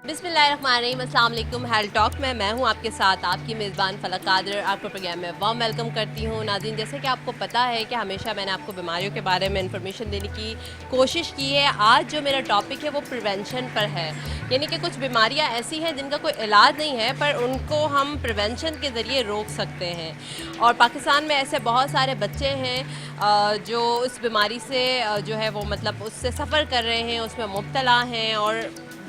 बिस्मिल्लाहिर्रहमानिर्रहीम, अस्सलाम वालेकुम। हेल्थ टॉक में मैं हूं आपके साथ आपकी मेज़बान फ़लक कादर। आपको प्रोग्राम में वार्म वेलकम करती हूं। नाज़रीन, जैसे कि आपको पता है कि हमेशा मैंने आपको बीमारियों के बारे में इंफॉर्मेशन देने की कोशिश की है। आज जो मेरा टॉपिक है वो प्रिवेंशन पर है, यानी कि कुछ बीमारियां ऐसी हैं जिनका कोई इलाज नहीं है पर उनको हम प्रिवेंशन के ज़रिए रोक सकते हैं। और पाकिस्तान में ऐसे बहुत सारे बच्चे हैं जो उस बीमारी से जो है वो मतलब उससे सफ़र कर रहे हैं, उसमें मुब्तला हैं। और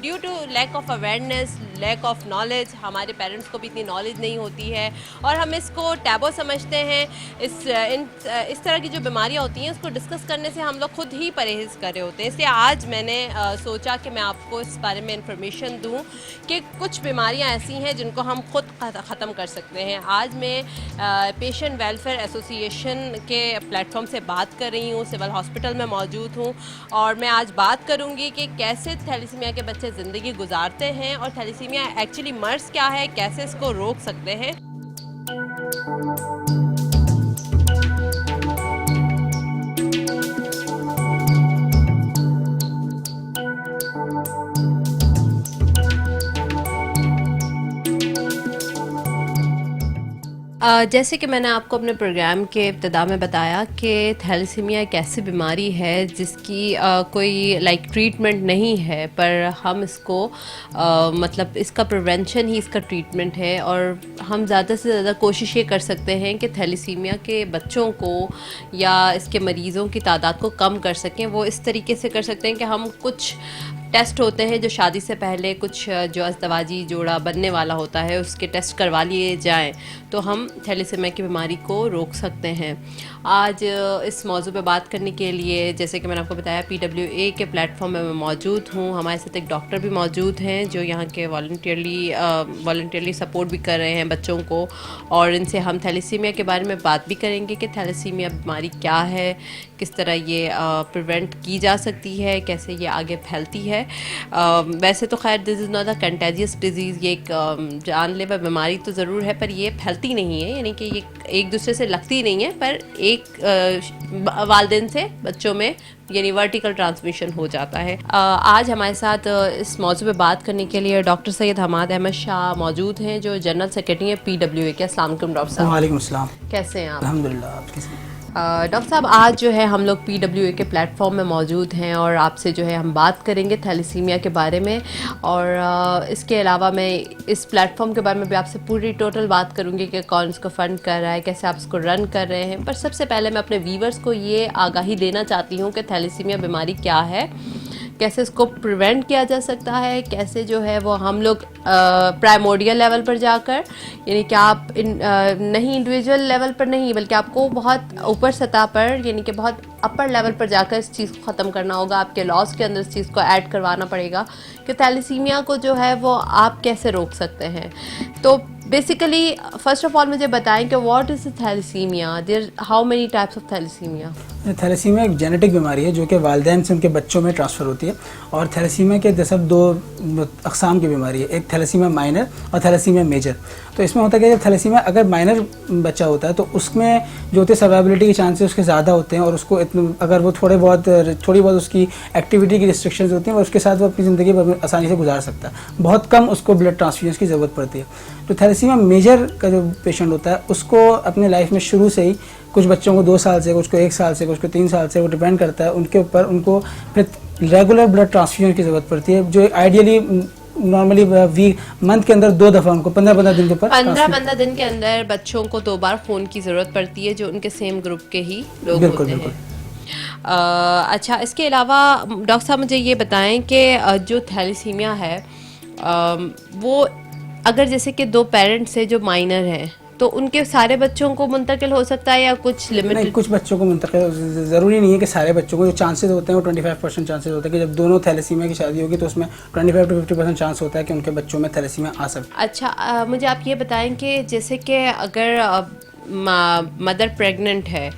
due to lack of awareness, lack of knowledge, हमारे पेरेंट्स को भी इतनी नॉलेज नहीं होती है और हम इसको टैबू समझते हैं। इस तरह की जो बीमारियां होती हैं उसको डिस्कस करने से हम लोग खुद ही परहेज़ कर रहे होते हैं। इसलिए आज मैंने सोचा कि मैं आपको इस बारे में इंफॉर्मेशन दूं कि कुछ बीमारियां ऐसी हैं जिनको हम खुद ख़त्म कर सकते हैं। आज मैं पेशेंट वेलफेयर एसोसिएशन के प्लेटफॉर्म से बात कर रही हूँ, सिविल हॉस्पिटल में मौजूद हूँ और मैं आज बात करूँगी कि कैसे थैलेसीमिया के बच्चे ज़िंदगी गुजारते हैं और थैलेसीमिया एक्चुअली मर्ज़ क्या है, कैसे इसको रोक सकते हैं। जैसे कि मैंने आपको अपने प्रोग्राम के इब्तिदा में बताया कि थैलेसीमिया एक ऐसी बीमारी है जिसकी कोई ट्रीटमेंट नहीं है, पर हम इसको मतलब इसका प्रिवेंशन ही इसका ट्रीटमेंट है। और हम ज़्यादा से ज़्यादा कोशिश ये कर सकते हैं कि थैलेसीमिया के बच्चों को या इसके मरीज़ों की तादाद को कम कर सकें। वो इस तरीके से कर सकते हैं कि हम कुछ टेस्ट होते हैं जो शादी से पहले कुछ जो अज़दवाजी जोड़ा बनने वाला होता है उसके टेस्ट करवा लिए जाएं तो हम थैलेसीमिया की बीमारी को रोक सकते हैं। आज इस मौजू पे बात करने के लिए, जैसे कि मैंने आपको बताया, PWA के प्लेटफॉर्म में मैं मौजूद हूँ। हमारे साथ एक डॉक्टर भी मौजूद हैं जो यहाँ के वॉलंटियरली सपोर्ट भी कर रहे हैं बच्चों को, और इनसे हम थैलेसीमिया के बारे में बात भी करेंगे कि थैलेसीमिया बीमारी क्या है, किस तरह ये प्रिवेंट की जा सकती है, कैसे ये आगे फैलती है। वैसे तो खैर this is not a contagious disease, ये एक जानलेवा बीमारी तो ज़रूर है पर ये फैलती नहीं है, यानी कि ये एक दूसरे से लगती नहीं है, पर एक वालिदैन से बच्चों में यानी वर्टिकल ट्रांसमिशन हो जाता है। आज हमारे साथ इस मौजू पे बात करने के लिए डॉक्टर सैयद हमाद अहमद शाह मौजूद हैं जो जनरल सेक्रेटरी हैं PWA के। अस्सलाम वालेकुम डॉक्टर साहब। वालेकुम अस्सलाम। कैसे हैं आप? अल्हम्दुलिल्लाह। आप कैसे हैं? डॉक्टर साहब, आज जो है हम लोग PWA के प्लेटफॉर्म में मौजूद हैं और आपसे जो है हम बात करेंगे थैलेसीमिया के बारे में। और इसके अलावा मैं इस प्लेटफॉर्म के बारे में भी आपसे पूरी टोटल बात करूंगी कि कौन इसको फ़ंड कर रहा है, कैसे आप इसको रन कर रहे हैं। पर सबसे पहले मैं अपने व्यूवर्स को ये आगाही देना चाहती हूँ कि थैलेसीमिया बीमारी क्या है, कैसे इसको प्रिवेंट किया जा सकता है, कैसे जो है वो हम लोग प्राइमोडियल लेवल पर जाकर, यानी कि आप नहीं इंडिविजुअल लेवल पर नहीं बल्कि आपको बहुत ऊपर सतह पर यानी कि बहुत अपर लेवल पर जाकर इस चीज़ को ख़त्म करना होगा। आपके लॉस के अंदर इस चीज़ को ऐड करवाना पड़ेगा कि थैलेसीमिया को जो है वो आप कैसे रोक सकते हैं। तो बेसिकली फर्स्ट ऑफ ऑल मुझे बताएं कि what is thalassemia, there how many types of thalassemia. Thalassemia एक जेनेटिक बीमारी है जो कि वालिदैन से उनके बच्चों में ट्रांसफ़र होती है। और थैलेसीमिया के दरअसल दो अक़साम की बीमारी है, एक थैलेसीमिया माइनर और थैलेसीमिया मेजर। तो इसमें होता है कि जब थैलेसीमिया अगर माइनर बच्चा होता है तो उसमें जो होती है सर्वाइबिलिटी के चांसेस उसके ज़्यादा होते हैं, और उसको अगर वो थोड़ी बहुत उसकी एक्टिविटी की रिस्ट्रिक्शंस होती हैं और उसके साथ वो अपनी ज़िंदगी आसानी से गुजार सकता है। बहुत कम उसको ब्लड ट्रांसफ्यूजन की ज़रूरत पड़ती है। तो थैलेसीमिया मेजर का जो पेशेंट होता है उसको अपने लाइफ में शुरू से ही, कुछ बच्चों को 2 साल से, कुछ को 1 साल से, कुछ को 3 साल से, वो डिपेंड करता है उनके ऊपर, उनको फिर रेगुलर ब्लड ट्रांसफ्यूजन की ज़रूरत पड़ती है जो आइडियली नॉर्मली मंथ के अंदर 2 दफ़ा उनको 15-15 दिन के ऊपर 15 दिन के अंदर बच्चों को 2 बार खून की ज़रूरत पड़ती है जो उनके सेम ग्रुप के ही लोग होते हैं। अच्छा, इसके अलावा डॉक्टर साहब मुझे ये बताएं कि जो थैलेसीमिया है वो अगर जैसे कि 2 पेरेंट्स हैं जो माइनर हैं तो उनके सारे बच्चों को मुंतकिल हो सकता है या कुछ लिमिटेड? नहीं, कुछ बच्चों को मुंतकिल, ज़रूरी नहीं है कि सारे बच्चों को। जो चांसेस होते हैं वो 25% चांसेस होते हैं कि जब दोनों थैलेसीमिया की शादी होगी तो उसमें 25 to 50% चांस होता है कि उनके बच्चों में थैलेसीमिया आ सकता है। अच्छा, मुझे आप ये बताएं कि जैसे कि अगर मदर प्रेग्नेंट है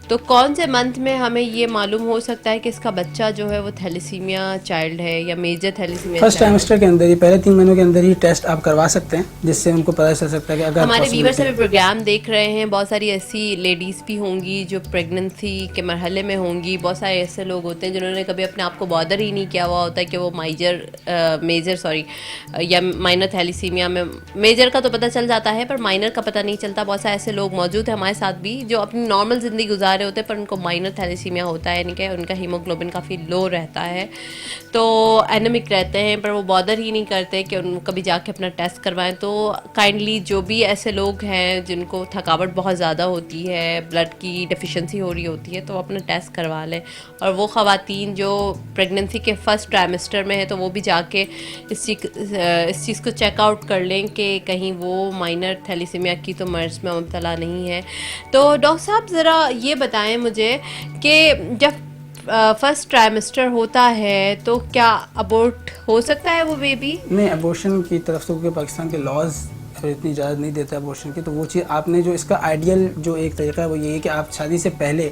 तो कौन से मंथ में हमें ये मालूम हो सकता है कि इसका बच्चा जो है वो थैलेसीमिया चाइल्ड है या मेजर थैलेसीमिया? फर्स्ट ट्राइमेस्टर के अंदर ही, पहले 3 महीनों के अंदर ही टेस्ट आप करवा सकते हैं, जिससे उनको पता चल सकता है कि अगर हमारे व्यूअर्स अभी प्रोग्राम देख रहे हैं, बहुत सारी ऐसी लेडीज़ भी होंगी जो प्रेगनेंसी के मरहले में होंगी, बहुत सारे ऐसे लोग होते हैं जिन्होंने कभी अपने आप को बॉदर ही नहीं किया हुआ होता है कि वो मेजर या माइनर थैलेसीमिया में, मेजर का तो पता चल जाता है पर माइनर का पता नहीं चलता। बहुत सारे ऐसे लोग मौजूद हैं हमारे साथ भी जो अपनी नॉर्मल ज़िंदगी गुजार रहे होते हैं पर उनको माइनर थैलेसीमिया होता है, यानी कि उनका हीमोग्लोबिन काफ़ी लो रहता है, तो एनेमिक रहते हैं, पर वो बॉदर ही नहीं करते कि उन कभी जाके अपना टेस्ट करवाएं। तो काइंडली जो भी ऐसे लोग हैं जिनको थकावट बहुत ज़्यादा होती है, ब्लड की डेफिशिएंसी हो रही होती है, तो अपना टेस्ट करवा लें। और वो ख़वातीन जो प्रेगनेंसी के फर्स्ट ट्राइमेस्टर में है तो वो भी जाके इस चीज़ को चेकआउट कर लें कि कहीं वो माइनर थैलेसीमिया की तो मर्ज़ में मुब्तला नहीं है। तो डॉक्टर साहब ज़रा ये बताएं मुझे कि जब फर्स्ट ट्राइमेस्टर होता है तो क्या अबॉर्ट हो सकता है वो बेबी? नहीं, अबॉर्शन की तरफ से, क्योंकि पाकिस्तान के लॉज इतनी इजाज़त नहीं देता अबॉर्शन की, तो वो चीज़ आपने जो इसका आइडियल जो एक तरीका है वो यही है कि आप शादी से पहले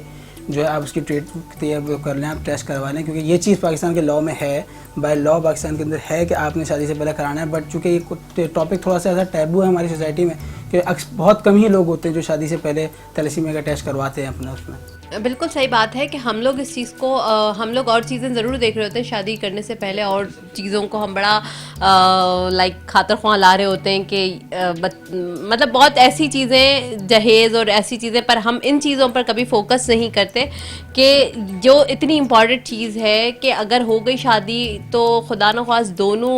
जो है आप उसकी तैयार कर लें, आप टेस्ट करवा लें, क्योंकि ये चीज़ पाकिस्तान के लॉ में है, बाय लॉ पाकिस्तान के अंदर है कि आपने शादी से पहले कराना है। बट चूँकि ये टॉपिक थोड़ा सा ऐसा टैबू है हमारी सोसाइटी में कि बहुत कम ही लोग होते हैं जो शादी से पहले थैलेसीमिया का टेस्ट करवाते हैं अपना उसमें। बिल्कुल सही बात है कि हम लोग इस चीज़ को हम लोग और चीज़ें ज़रूर देख रहे होते हैं शादी करने से पहले, और चीज़ों को हम बड़ा लाइक खातर ख्वाह ला रहे होते हैं कि मतलब बहुत ऐसी चीज़ें, जहेज़ और ऐसी चीज़ें, पर हम इन चीज़ों पर कभी फोकस नहीं करते कि जो इतनी इम्पॉर्टेंट चीज़ है कि अगर हो गई शादी तो खुदा न ख्वास्त दोनों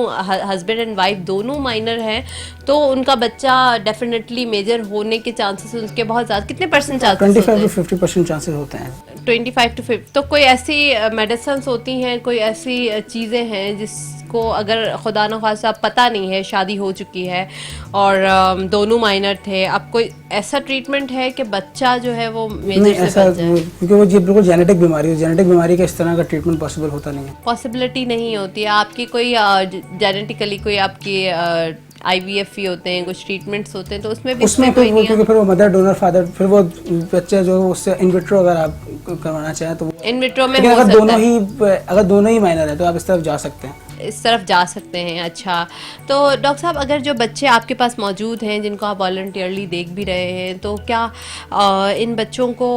हस्बैंड एंड वाइफ दोनों माइनर हैं तो उनका बच्चा डेफिनेटली मेजर होने के चांसेस उनके बहुत ज़्यादा, कितने परसेंट चांसेस? 25 to 50% चांसेस होते हैं। 25 to 50। तो कोई ऐसी मेडिसिन्स होती हैं, कोई ऐसी चीज़ें हैं जिसको अगर खुदा न खासा पता नहीं है शादी हो चुकी है और दोनों माइनर थे, अब कोई ऐसा ट्रीटमेंट है कि बच्चा जो है वो मेजर से ऐसा, बच जाए? क्योंकि वो बिल्कुल जेनेटिक बीमारी है, जेनेटिक बीमारी का इस तरह का ट्रीटमेंट पॉसिबल होता नहीं है। पॉसिबिलिटी नहीं होती है आपकी कोई जेनेटिकली कोई आपकी IVF ही होते हैं, कुछ ट्रीटमेंट्स होते हैं, तो उसमें भी उसमें फिर वो, क्योंकि फिर वो मदर डोनर फादर, फिर वो बच्चा जो है उससे इन विट्रो अगर आप करवाना चाहें तो इन विट्रो में अगर दोनों ही माइनर है तो आप इस तरफ जा सकते हैं, इस तरफ जा सकते हैं। अच्छा, तो डॉक्टर साहब अगर जो बच्चे आपके पास मौजूद हैं जिनको आप वॉलंटियरली देख भी रहे हैं, तो क्या इन बच्चों को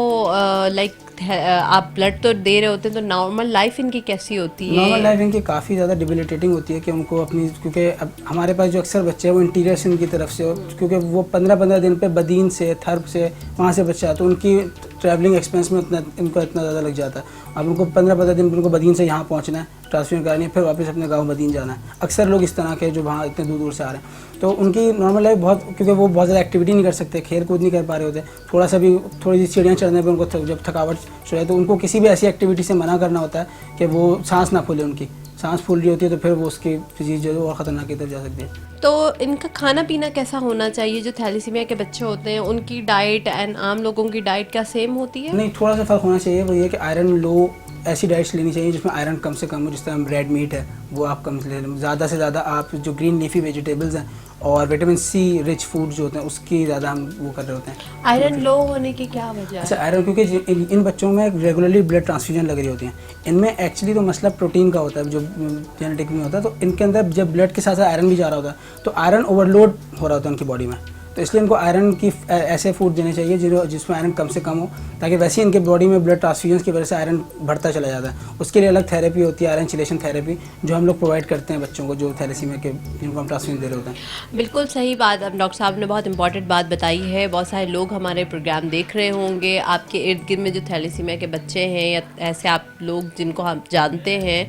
लाइक आप ब्लड तो दे रहे होते हैं तो नॉर्मल लाइफ इनकी कैसी होती है? नॉर्मल लाइफ इनकी काफ़ी ज़्यादा डिबिलिटेटिंग होती है कि उनको अपनी, क्योंकि अब हमारे पास जो अक्सर बच्चे हैं वो इंटीरियर से उनकी तरफ से, क्योंकि वो 15-15 दिन पे बदीन से, थर्ब से, वहाँ से बच्चा, तो उनकी ट्रैवलिंग एक्सपेंस में इनको इतना ज़्यादा लग जाता है। अब उनको 15-15 दिन उनको बदीन से यहाँ पहुँचना है, ट्रांसफर करानी है, फिर वापस अपने गाँव बदीन जाना है। अक्सर लोग इस तरह के जो वहाँ इतने दूर दूर से आ रहे हैं, तो उनकी नॉर्मल लाइफ बहुत, क्योंकि वो बहुत ज़्यादा एक्टिविटी नहीं कर सकते, खेल कूद नहीं कर पा रहे होते, थोड़ा सा भी थोड़ी सी सीढ़ियाँ चढ़ने पर उनको जब थकावट शुरू है तो उनको किसी भी ऐसी एक्टिविटी से मना करना होता है कि वो सांस ना फूले, उनकी सांस फूल रही होती है तो फिर वो उसकी चीज़ जो है और ख़तरनाक की तरफ जा सकती है। तो इनका खाना पीना कैसा होना चाहिए? जो थैलेसीमिया के बच्चे होते हैं उनकी डाइट एंड आम लोगों की डाइट क्या सेम होती है? नहीं, थोड़ा सा फ़र्क होना चाहिए। वो ये कि आयरन लो ऐसी डाइट्स लेनी चाहिए जिसमें आयरन कम से कम हो, जिस तरह रेड मीट है वो आप कम से लें, ज़्यादा से ज़्यादा आप जो ग्रीन लीफी वेजिटेबल्स हैं और विटामिन सी रिच फूड जो होते हैं उसकी ज़्यादा हम वो कर रहे होते हैं। आयरन लो होने की क्या वजह है? अच्छा, आयरन क्योंकि इन बच्चों में रेगुलरली ब्लड ट्रांसफ्यूजन लग रही होती है। इनमें एक्चुअली तो मसला प्रोटीन का होता है जो जेनेटिक में होता है, तो इनके अंदर जब ब्लड के साथ साथ आयरन भी जा रहा होता है तो आयरन ओवरलोड हो रहा होता है उनकी बॉडी में, तो इसलिए इनको आयरन की ऐसे फूड देने चाहिए जिसमें आयरन कम से कम हो, ताकि वैसे ही इनके बॉडी में ब्लड ट्रांसफ्यूजन की वजह से आयरन बढ़ता चला जाता है। उसके लिए अलग थेरेपी होती है, आयरन चिलेशन थेरेपी, जो हम लोग प्रोवाइड करते हैं बच्चों को जो थैलेसीमिया के जिनको हम ट्रांसफ्यूजन दे रहे होते हैं। बिल्कुल सही बात, अब डॉक्टर साहब ने बहुत इंपॉर्टेंट बात बताई है। बहुत सारे लोग हमारे प्रोग्राम देख रहे होंगे, आपके इर्द गिर्द में जो थैलेसीमिया के बच्चे हैं या ऐसे आप लोग जिनको हम जानते हैं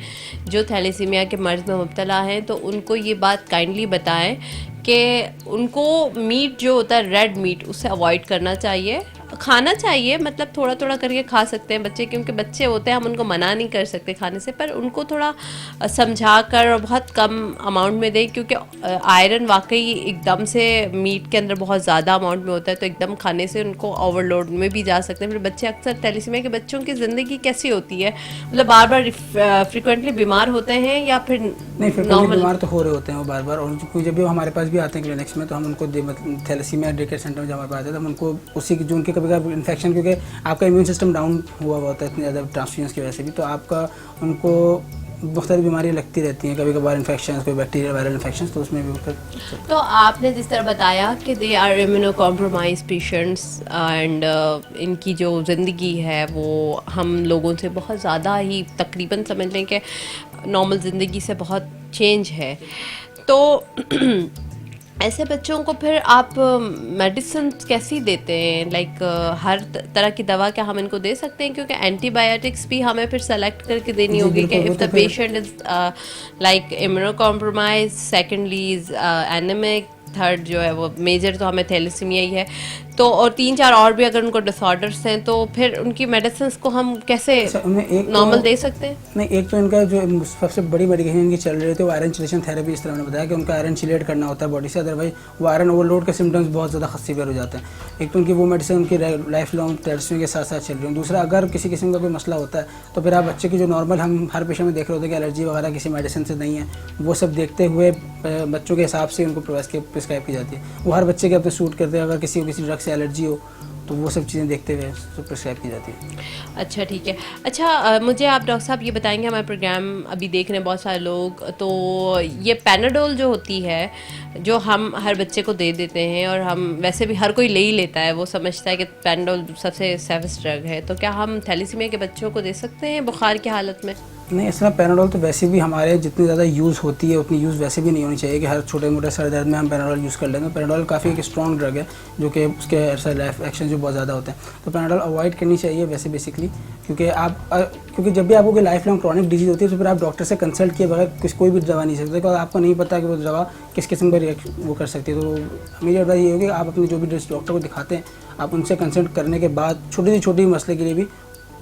जो थैलेसीमिया के मर्ज़ में मुब्तला हैं, तो उनको ये बात काइंडली बताएं कि उनको मीट जो होता है रेड मीट उसे अवॉइड करना चाहिए, खाना चाहिए, मतलब थोड़ा थोड़ा करके खा सकते हैं बच्चे, क्योंकि बच्चे होते हैं हम उनको मना नहीं कर सकते खाने से, पर उनको थोड़ा समझा कर और बहुत कम अमाउंट में दें, क्योंकि आयरन वाकई एकदम से मीट के अंदर बहुत ज़्यादा अमाउंट में होता है, तो एकदम खाने से उनको ओवरलोड में भी जा सकते हैं। फिर बच्चे अक्सर थैलेसीमिया के बच्चों की ज़िंदगी कैसी होती है, मतलब बार बार फ्रिक्वेंटली बीमार होते हैं या फिर नहीं, फ्रिक्वेंटली बीमार तो हो रहे होते हैं वो बार बार, और जब भी हमारे पास भी आते हैं क्लिनिक्स में तो हम उनको थैलेसीमिया डे केयर सेंटर में जब हमारे पास आते हैं तो हम उनको उसी जो उनके कभी कभी कभी इन्फेक्शन, क्योंकि आपका इम्यून सिस्टम डाउन हुआ होता है इतनी ज़्यादा ट्रांसफ्यूजन की वजह से भी, तो आपका उनको मुख्तलिफ बीमारियाँ लगती रहती हैं, कभी कभार इन्फेक्शन, कोई बैक्टीरियल वायरल इन्फेक्शन, तो उसमें भी होकर। तो आपने जिस तरह बताया कि they are immuno compromise patients and इनकी जो ज़िंदगी है वो हम लोगों से बहुत ज़्यादा ही तकरीबन समझ लें कि नॉर्मल ज़िंदगी से बहुत चेंज है, तो ऐसे बच्चों को फिर आप मेडिसिन कैसी देते हैं? लाइक हर तरह की दवा क्या हम इनको दे सकते हैं? क्योंकि एंटीबायोटिक्स भी हमें फिर सेलेक्ट करके देनी जी, होगी कि बिल्कुल, वो इफ़ तो द फिर patient is like immuno compromise, secondly is anaemic, third जो है वो मेजर तो हमें थैलेसीमिया ही है, तो और 3-4 और भी अगर उनको डिसऑर्डर्स हैं, तो फिर उनकी मेडिसिन को हम कैसे अच्छा, उनमें एक नॉर्मल तो दे सकते हैं? नहीं, एक तो इनका जो सबसे बड़ी मेडिकेशन इनकी चल रही थी वो आयरन चिलेशन थेरेपी, इस तरह मैंने बताया कि उनका आयरन चिलेट करना होता है बॉडी से, अदरवाइज वो आयरन ओवरलोड के सिम्टम्स बहुत ज़्यादा सीवियर हो जाते हैं। एक तो उनकी वो मेडिसिन उनकी लाइफ लॉन्ग थैलेसीमिया के साथ साथ चल रही है। दूसरा, अगर किसी किस्म का कोई मसला होता है तो फिर आप बच्चे की जो नॉर्मल हम हर पेशेंट में देख रहे होते हैं कि एलर्जी वगैरह किसी मेडिसिन से नहीं है, वो सब देखते हुए बच्चों के हिसाब से उनको प्रिस्क्राइब की जाती है। वो हर बच्चे के अपने सूट करते हैं, अगर किसी को किसी ड्रग से एलर्जी हो तो वो सब चीज़ें देखते हुए प्रिस्क्राइब की जाती है। अच्छा, ठीक है। अच्छा, मुझे आप डॉक्टर साहब ये बताएंगे, हमारे प्रोग्राम अभी देख रहे हैं बहुत सारे लोग, तो ये पैनाडोल जो होती है जो हम हर बच्चे को दे देते हैं, और हम वैसे भी हर कोई ले ही लेता है, वो समझता है कि पैनाडोल सबसे सेफेस्ट ड्रग है, तो क्या हम थैलेसीमिया के बच्चों को दे सकते हैं बुखार की हालत में? नहीं, इस तरह पैनाडोल तो वैसे भी हमारे जितनी ज़्यादा यूज़ होती है उतनी यूज़ वैसे भी नहीं होनी चाहिए कि हर छोटे मोटे सर दर्द में हम पैनाडोल यूज़ कर लेंगे। पैनाडोल काफ़ी एक स्ट्रॉन्ग ड्रग है जो कि उसके साइड एक्शन जो बहुत ज़्यादा होते हैं, तो पैनाडोल अवॉइड करनी चाहिए वैसे बेसिकली, क्योंकि जब भी आपको कोई लाइफ लॉन्ग क्रॉनिक डिजीज़ होती है तो फिर आप डॉक्टर से कंसल्ट किए बगैर कोई भी दवा नहीं सकते, क्योंकि आपको नहीं पता कि वो दवा किस किस्म का वो कर सकती है। तो मेरी एडवाइस ये होगी कि आप अपने जो भी डॉक्टर को दिखाते हैं, आप उनसे कंसल्ट करने के बाद छोटी से छोटी मसले के लिए भी,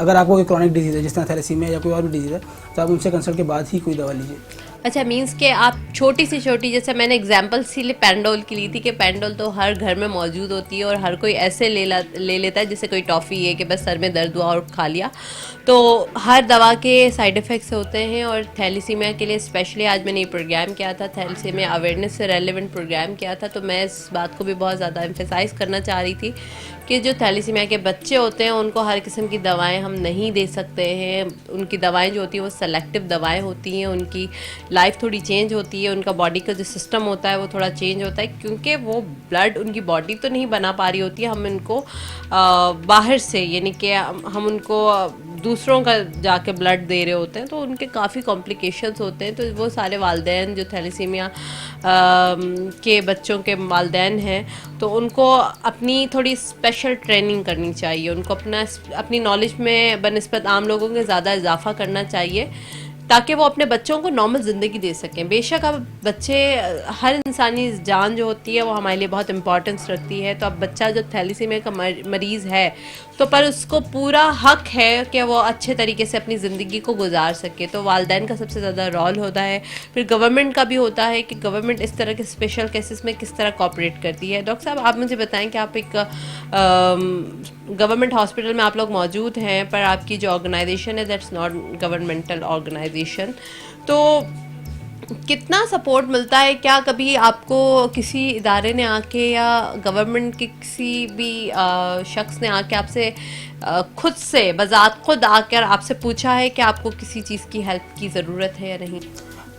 अगर आपको कोई क्रॉनिक डिजीज़ है जिस तरह थैलेसीमिया या कोई और भी डिजीज़ है, तो आप उनसे कंसल्ट के बाद ही कोई दवा लीजिए। अच्छा, मीन्स के आप छोटी सी छोटी, जैसे मैंने एग्जांपल इसीलिए पैनाडोल की ली थी कि पैनाडोल तो हर घर में मौजूद होती है और हर कोई ऐसे ले लेता है जैसे कोई टॉफ़ी है कि बस सर में दर्द हुआ और खा लिया, तो हर दवा के साइड इफ़ेक्ट्स होते हैं। और थैलेसीमिया के लिए स्पेशली आज मैंने ये प्रोग्राम किया था, थैलेसीमिया अवेयरनेस से रेलिवेंट प्रोग्राम किया था, तो मैं इस बात को भी बहुत ज़्यादा एम्फेसाइज़ करना चाह रही थी कि जो थैलेसीमिया के बच्चे होते हैं उनको हर किस्म की दवाएं हम नहीं दे सकते हैं। उनकी दवाएं जो होती हैं वो सेलेक्टिव दवाएं होती हैं, उनकी लाइफ थोड़ी चेंज होती है, उनका बॉडी का जो सिस्टम होता है वो थोड़ा चेंज होता है, क्योंकि वो ब्लड उनकी बॉडी तो नहीं बना पा रही होती है, हम इनको बाहर से, यानी कि हम उनको दूसरों का जाके ब्लड दे रहे होते हैं, तो उनके काफ़ी कॉम्प्लिकेशंस होते हैं। तो वो सारे वालिदैन जो थैलेसीमिया के बच्चों के वालिदैन हैं, तो उनको अपनी थोड़ी स्पेशल ट्रेनिंग करनी चाहिए, उनको अपनी नॉलेज में बनिस्बत आम लोगों के ज़्यादा इजाफा करना चाहिए ताकि वो अपने बच्चों को नॉर्मल ज़िंदगी दे सकें। बेशक अब बच्चे, हर इंसानी जान जो होती है वो हमारे लिए बहुत इंपॉर्टेंस रखती है, तो अब बच्चा जो थैलेसीमिया का मरीज़ है तो पर उसको पूरा हक है कि वो अच्छे तरीके से अपनी ज़िंदगी को गुजार सके। तो वालिदैन का सबसे ज़्यादा रोल होता है, फिर गवर्नमेंट का भी होता है कि गवर्नमेंट इस तरह के स्पेशल केसेस में किस तरह कोऑपरेट करती है। डॉक्टर साहब, आप मुझे बताएं कि आप एक गवर्नमेंट हॉस्पिटल में आप लोग मौजूद हैं, पर आपकी जो ऑर्गेनाइजेशन है दैट्स नॉट गवर्नमेंटल ऑर्गेनाइजेशन, तो कितना सपोर्ट मिलता है? क्या कभी आपको किसी इदारे ने आके या गवर्नमेंट के किसी भी शख्स ने आके आपसे खुद से बजात खुद आकर आपसे पूछा है कि आपको किसी चीज़ की हेल्प की ज़रूरत है या नहीं?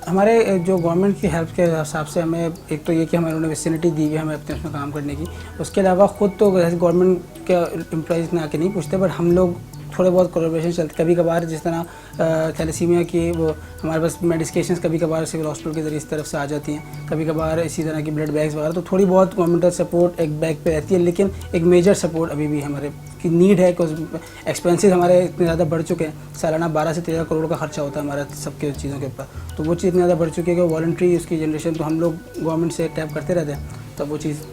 हमारे जो गवर्नमेंट की हेल्प के हिसाब से हमें एक तो ये कि हमें उन्होंने विसिनिटी दी है हमें अपने उसमें काम करने की, उसके अलावा ख़ुद तो गवर्नमेंट के एम्प्लॉइज़ ने आके नहीं पूछते, बट हम लोग थोड़े बहुत कोलैबोरेशन चलते, कभी कभार जिस तरह थैलेसीमिया की वो हमारे पास मेडिकेशंस कभी कभार सिविल हॉस्पिटल के ज़रिए इस तरफ से आ जाती हैं, कभी कभार इसी तरह की ब्लड बैग्स वगैरह, तो थोड़ी बहुत गवर्नमेंटल सपोर्ट एक बैग पे रहती है, लेकिन एक मेजर सपोर्ट अभी भी हमारे की नीड है, बिकॉज एक्सपेंसेस हमारे इतने ज़्यादा बढ़ चुके हैं, सालाना 12 से 13 करोड़ का खर्चा होता है हमारा सबके चीज़ों के ऊपर, तो वो चीज़ इतनी ज़्यादा बढ़ चुकी है कि वॉलंटरी उसकी जनरेशन तो हम लोग गवर्नमेंट से टैप करते रहते हैं, तब वो चीज़।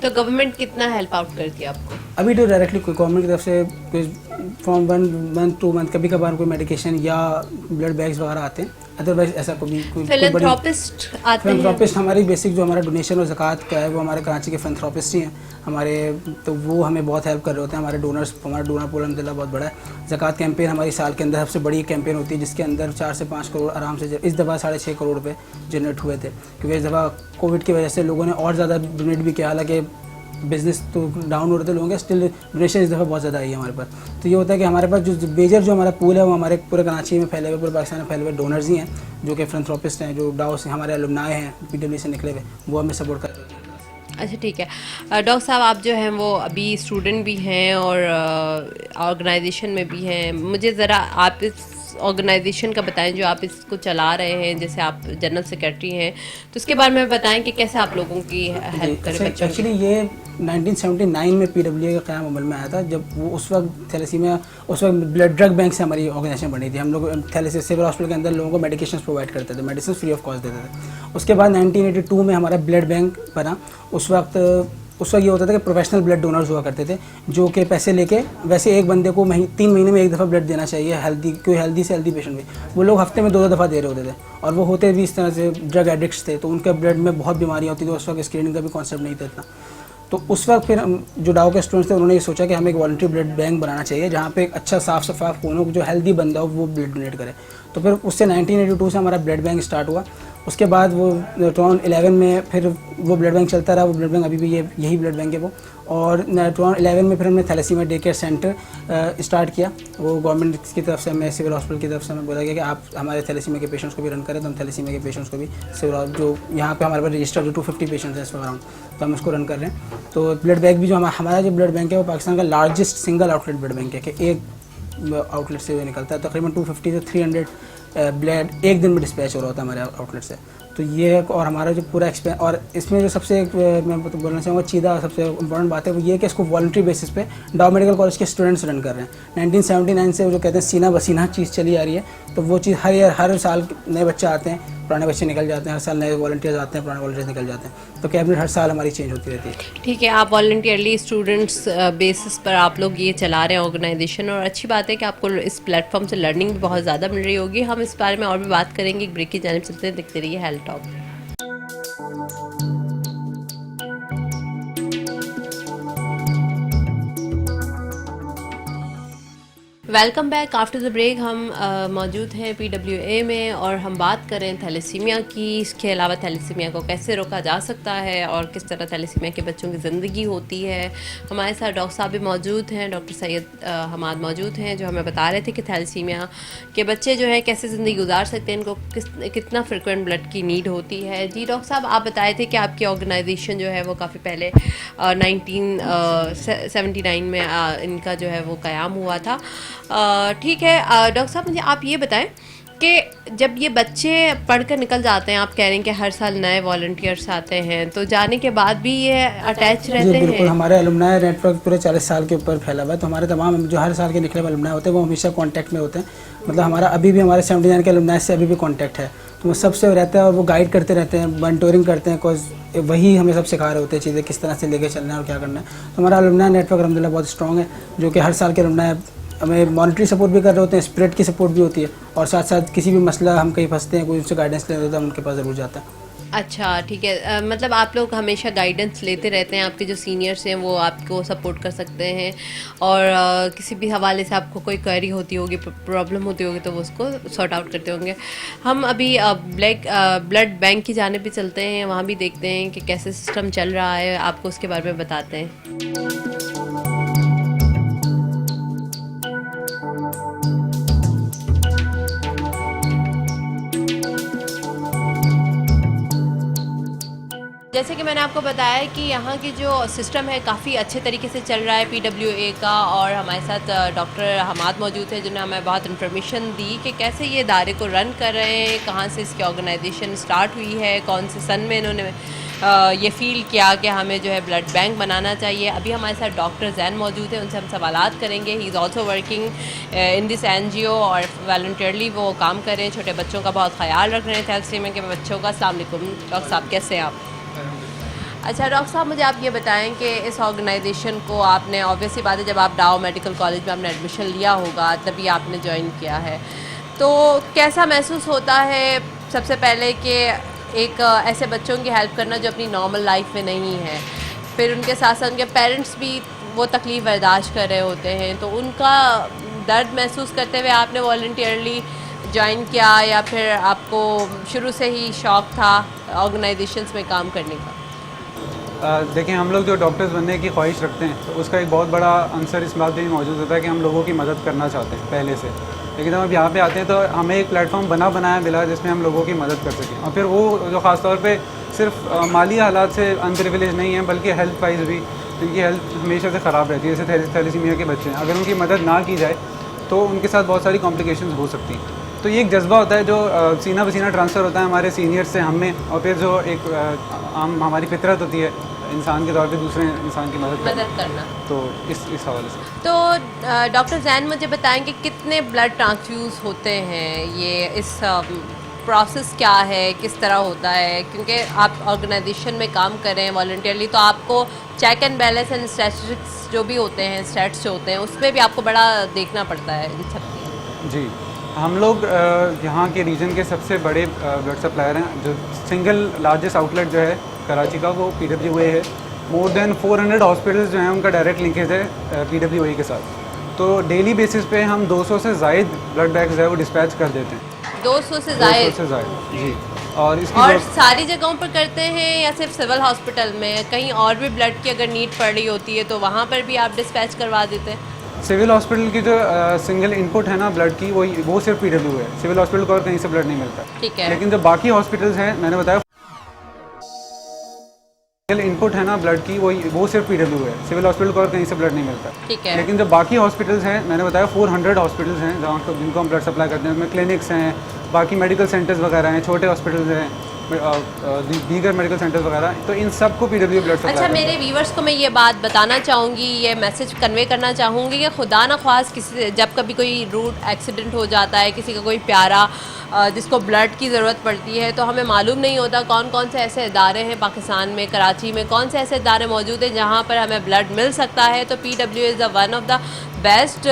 तो गवर्नमेंट कितना हेल्प आउट करती है आपको? अभी तो डायरेक्टली कोई गवर्नमेंट की तरफ से फॉर्म 1 मंथ 2 मंथ कभी कभार कोई मेडिकेशन या ब्लड बैग्स वगैरह आते हैं, अदरवाइज ऐसा कोई फिलैंथ्रोपिस्ट आते हैं। फिलैंथ्रोपिस्ट हमारी बेसिक जो हमारा डोनेशन और ज़कात का है वो हमारे कराची के फिलैंथ्रोपिस्ट ही हैं हमारे, तो वो हमें बहुत हेल्प कर रहे होते हैं। हमारे डोनर्स, हमारा डोनर पूल अल्हम्दुलिल्लाह बहुत बड़ा है। ज़कात कैंपेन हमारी साल के अंदर सबसे बड़ी कैंपेन होती है जिसके अंदर 4 से 5 करोड़ आराम से, इस दफ़ा 6.5 करोड़ रुपये जनरेट हुए थे, क्योंकि इस दफ़ा कोविड की वजह से लोगों ने और ज़्यादा डोनेट भी किया, हालांकि बिजनेस तो डाउन हो रहे थे लोगों के, स्टिल डोनेशन इस दफ़ा बहुत ज़्यादा आई है हमारे पास। तो ये होता है कि हमारे पास जो मेजर जो हमारा पूल है वो हमारे पूरे कराची में फैले हुए, पूरे पाकिस्तान में फैले हुए डोनर्स ही हैं, जो कि फिलैंथ्रोपिस्ट हैं, जो डाओ से हमारे अलुमनाई हैं, PW से निकले हुए, वो हमें सपोर्ट कर रहे हैं। अच्छा ठीक है। डॉक्टर साहब आप जो हैं वो अभी स्टूडेंट भी हैं और ऑर्गेनाइजेशन में भी हैं, मुझे ज़रा आप इस ऑर्गेनाइजेशन का बताएं जो आप इसको चला रहे हैं, जैसे आप जनरल सेक्रेटरी हैं, तो उसके बारे में बताएं कि कैसे आप लोगों की हेल्प करें बच्चों की। एक्चुअली ये 1979 में PWA का क़याम अमल में आया था, जब वो उस वक्त थैलेसीमिया, उस वक्त ब्लड ड्रग बैंक से हमारी ऑर्गेनाइजेशन बनी थी। हम लोग थैलेसीमिया सिविल हॉस्पिटल के अंदर लोगों को मेडिकेशन प्रोवाइड करते थे, मेडिसिन फ्री ऑफ कॉस्ट देते थे। उसके बाद 1982 में हमारा ब्लड बैंक बना। उस वक्त ये होता था कि प्रोफेशनल ब्लड डोनर्स हुआ करते थे, जो कि पैसे लेके, वैसे एक बंदे को 3 महीने में एक दफ़ा ब्लड देना चाहिए, हेल्दी कोई हेल्दी से हेल्दी पेशेंट भी, वो लोग हफ्ते में 2-2 दफ़ा दे रहे होते थे। और वो होते भी इस तरह से ड्रग एडिक्ट्स थे, तो उनके ब्लड में बहुत बीमारियाँ होती थी। उस वक्त स्क्रीनिंग का भी कॉन्सेप्ट नहीं था इतना। तो उस वक्त फिर जो डाओ के स्टूडेंट्स थे उन्होंने ये सोचा कि हमें एक वॉलंटरी ब्लड बैंक बनाना चाहिए, जहाँ पे एक अच्छा साफ शफाफ खून हो, जो हेल्दी बंदा हो वो ब्लड डोनेट करे। तो फिर उससे 1982 से हमारा ब्लड बैंक स्टार्ट हुआ। उसके बाद वो 2011 में फिर वो ब्लड बैंक चलता रहा। वो ब्लड बैंक अभी भी यही ब्लड बैंक है वो। और 2011 में फिर हमने thalassemia day care centre start किया। वो गवर्नमेंट की तरफ से, हमें सिविल हॉस्पिटल की तरफ से हमें बोला गया कि आप हमारे थैलेसीमिया के पेशेंट्स को भी रन करें। तो हम थैलेसीमिया के पेशेंट्स को भी सिविल, जो यहाँ पे हमारे पास रजिस्टर्ड जो 250 पेशेंट्स हैं इस अराउंड, तो हम उसको रन कर रहे हैं। तो ब्लड बैंक भी जो हमारा जो ब्लड बैंक है वो पाकिस्तान का largest single outlet blood bank है, कि एक आउटलेट से निकलता है। तकरीबन 250 से 300 ब्लड एक दिन में डिस्पैच हो रहा होता है हमारे आउटलेट से। तो ये है। और हमारा जो पूरा और इसमें जो सबसे मैं बोलना चाहूँगा चीज़ा सबसे इंपॉर्टेंट बात है वो ये है कि इसको वॉलंटरी बेसिस पे डाउ मेडिकल कॉलेज के स्टूडेंट्स रन कर रहे हैं। 1979 से वो जो कहते हैं सीना बसीना चीज़ चली आ रही है, तो वो चीज़ हर साल नए बच्चे आते हैं, पुराने बच्चे निकल जाते हैं, हर साल नए वॉलंटियर्स आते हैं, पुराने वॉलंटियर्स निकल जाते हैं। तो कैबिनेट हर साल हमारी चेंज होती रहती है। ठीक है, आप वॉलंटियरली स्टूडेंट्स बेसिस पर आप लोग ये चला रहे हैं ऑर्गेनाइजेशन, और अच्छी बात है कि आपको इस प्लेटफॉर्म से लर्निंग भी बहुत ज़्यादा मिल रही होगी। हम इस बारे में और भी बात करेंगे, एक ब्रेक की जानिब चलते हैं। देखते रहिए health talk. Welcome back after the break. हम मौजूद हैं PWA में और हम बात कर रहे हैं थैलेसीमिया की। इसके अलावा थैलेसीमिया को कैसे रोका जा सकता है और किस तरह थैलेसीमिया के बच्चों की ज़िंदगी होती है। हमारे साथ डॉक्टर साहब भी मौजूद हैं, डॉक्टर सैयद हमाद मौजूद हैं, जो हमें बता रहे थे कि थैलेसीमिया के बच्चे जो है कैसे ज़िंदगी गुजार सकते हैं, इनको कितना फ्रिक्वेंट ब्लड की नीड होती है। जी डॉक्टर साहब, आप बताए थे कि आपकी ऑर्गेनाइजेशन जो है वो काफ़ी पहले 1979 में इनका जो है वो क़याम हुआ था। ठीक है डॉक्टर साहब, मुझे आप ये बताएं कि जब ये बच्चे पढ़कर निकल जाते हैं, आप कह रहे हैं कि हर साल नए वॉलंटियर्स आते हैं, तो जाने के बाद भी ये अटैच रहते हैं? बिल्कुल, हमारे अलुमनाई नेटवर्क पूरे 40 साल के ऊपर फैला हुआ है। तो हमारे तमाम जो हर साल के निकले हुए अलुमनाई होते हैं वो हमेशा कांटेक्ट में होते हैं। मतलब हमारा अभी भी हमारे 79 के अलुमनाई से अभी भी कांटेक्ट है, तो वो सबसे रहता है और वो गाइड करते रहते हैं, मेंटोरिंग करते हैं, बिकॉज वही हमें सब सिखा रहे होते हैं चीज़ें किस तरह से लेके चलना है और क्या करना है। तो हमारा अलुमनाई नेटवर्क अलहमदुलिल्लाह बहुत स्ट्रॉग है, जो कि हर साल के अलुमनाई हमें मॉनिटरी सपोर्ट भी कर रहे होते हैं, स्प्रेड की सपोर्ट भी होती है, और साथ साथ किसी भी मसला हम कहीं फंसते हैं, कोई उनसे गाइडेंस लेना होता है, उनके पास ज़रूर जाता है। अच्छा ठीक है, मतलब आप लोग हमेशा गाइडेंस लेते रहते हैं, आपके जो सीनियर्स हैं वो आपको सपोर्ट कर सकते हैं, और किसी भी हवाले से आपको कोई क्वेरी होती होगी, प्रॉब्लम होती होगी, तो वो उसको सॉर्ट आउट करते होंगे। हम अभी ब्लड बैंक की जानिब भी चलते हैं, वहाँ भी देखते हैं कि कैसे सिस्टम चल रहा है, आपको उसके बारे में बताते हैं। जैसे कि मैंने आपको बताया कि यहाँ की जो सिस्टम है काफ़ी अच्छे तरीके से चल रहा है PWA का, और हमारे साथ डॉक्टर हमाद मौजूद है, जिन्होंने हमें बहुत इन्फॉर्मेशन दी कि कैसे ये इदारे को रन कर रहे हैं, कहाँ से इसकी ऑर्गेनाइजेशन स्टार्ट हुई है, कौन से सन में इन्होंने ये फील किया कि हमें जो है ब्लड बैंक बनाना चाहिए। अभी हमारे साथ डॉक्टर जैन मौजूद है, उनसे हम सवालात करेंगे। He is also working in this NGO और वॉलंटियरली वो काम कर रहे हैं, छोटे बच्चों का बहुत ख्याल रख रहे हैं, थैलेसीमिया के बच्चों का। अस्सलाम वालेकुम डॉक्टर साहब, कैसे हैं आप? अच्छा डॉक्टर साहब, मुझे आप ये बताएं कि इस ऑर्गेनाइजेशन को आपने, ऑब्वियसली बात है, जब आप डाउ मेडिकल कॉलेज में आपने एडमिशन लिया होगा तभी आपने ज्वाइन किया है, तो कैसा महसूस होता है सबसे पहले कि एक ऐसे बच्चों की हेल्प करना जो अपनी नॉर्मल लाइफ में नहीं है, फिर उनके साथ साथ उनके पेरेंट्स भी वो तकलीफ़ बर्दाश्त कर रहे होते हैं, तो उनका दर्द महसूस करते हुए आपने वॉलंटियरली ज्वाइन किया, या फिर आपको शुरू से ही शौक़ था ऑर्गेनाइजेशंस में काम करने का? देखें, हम लोग जो डॉक्टर्स बनने की ख्वाहिश रखते हैं तो उसका एक बहुत बड़ा आंसर इस बात में भी मौजूद होता है कि हम लोगों की मदद करना चाहते हैं पहले से। लेकिन जब हम यहाँ पे आते हैं तो हमें एक प्लेटफॉर्म बनाया मिला जिसमें हम लोगों की मदद कर सकें। और फिर वो जो ख़ास तौर पे सिर्फ माली हालात से अनप्रिविलेज नहीं है, बल्कि हेल्थ वाइज भी, जिनकी हेल्थ हमेशा से ख़राब रहती है, जैसे थैलेसीमिया के बच्चे हैं, अगर उनकी मदद ना की जाए तो उनके साथ बहुत सारी कॉम्प्लिकेशंस हो सकती हैं। तो ये एक जज्बा होता है जो सीना बसीना ट्रांसफ़र होता है हमारे सीनियर्स से हम में, और फिर जो एक आम हमारी फितरत होती है इंसान के तौर पे दूसरे इंसान की मदद करना। तो इस हवाले से तो डॉक्टर जैन मुझे बताएं कि कितने ब्लड ट्रांसफ्यूज़ होते हैं, ये इस प्रोसेस क्या है, किस तरह होता है, क्योंकि आप ऑर्गेनाइजेशन में काम कर रहे हैं वॉलंटियरली, तो आपको check and balance and statistics जो भी होते हैं, स्टैट्स जो होते हैं, उसमें भी आपको बड़ा देखना पड़ता है इन सब की। जी, हम लोग यहाँ के रीजन के सबसे बड़े ब्लड सप्लायर हैं। जो सिंगल लार्जेस्ट आउटलेट जो है कराची का, वो PWA है। मोर देन 400 हॉस्पिटल्स जो हैं उनका डायरेक्ट लिंकेज है PWA के साथ। तो डेली बेसिस पे हम 200 से ज़ायद ब्लड बैग्स जो है वो डिस्पैच कर देते हैं। 200 से ज़ायद जी। और इसकी और सारी जगहों पर करते हैं या सिर्फ सिविल हॉस्पिटल में? कहीं और भी ब्लड की अगर नीड पड़ रही होती है तो वहाँ पर भी आप डिस्पैच करवा देते हैं? सिविल हॉस्पिटल की जो सिंगल इनपुट है ना ब्लड की, वो सिर्फ PWA है। सिविल हॉस्पिटल को और कहीं से ब्लड नहीं मिलता। ठीक है। लेकिन जो बाकी हॉस्पिटल्स हैं, मैंने बताया इनपुट है ना ब्लड की, वो सिर्फ PWA है। सिविल हॉस्पिटल को और कहीं से ब्लड नहीं मिलता। ठीक है। लेकिन जो बाकी हॉस्पिटल्स हैं, मैंने बताया 400 हॉस्पिटल्स हैं जहाँ जिनको हम ब्लड सप्लाई करते हैं। उसमें क्लिनिक्स हैं, बाकी मेडिकल सेंटर्स वगैरह हैं, छोटे हॉस्पिटल्स हैं, दीगर मेडिकल सेंटर्स वगैरह, तो इन सबको PWA ब्लड सप्लाई। अच्छा, मेरे व्यूवर्स को मैं ये बात बताना चाहूँगी, ये मैसेज कन्वे करना चाहूँगी कि खुदा न ख्वास किसी जब कभी कोई रूड एक्सीडेंट हो जाता है, किसी का कोई प्यारा जिसको ब्लड की ज़रूरत पड़ती है, तो हमें मालूम नहीं होता कौन कौन से ऐसे इदारे हैं पाकिस्तान में, कराची में कौन से ऐसे इदारे मौजूद हैं जहाँ पर हमें ब्लड मिल सकता है। तो PWA is one of the best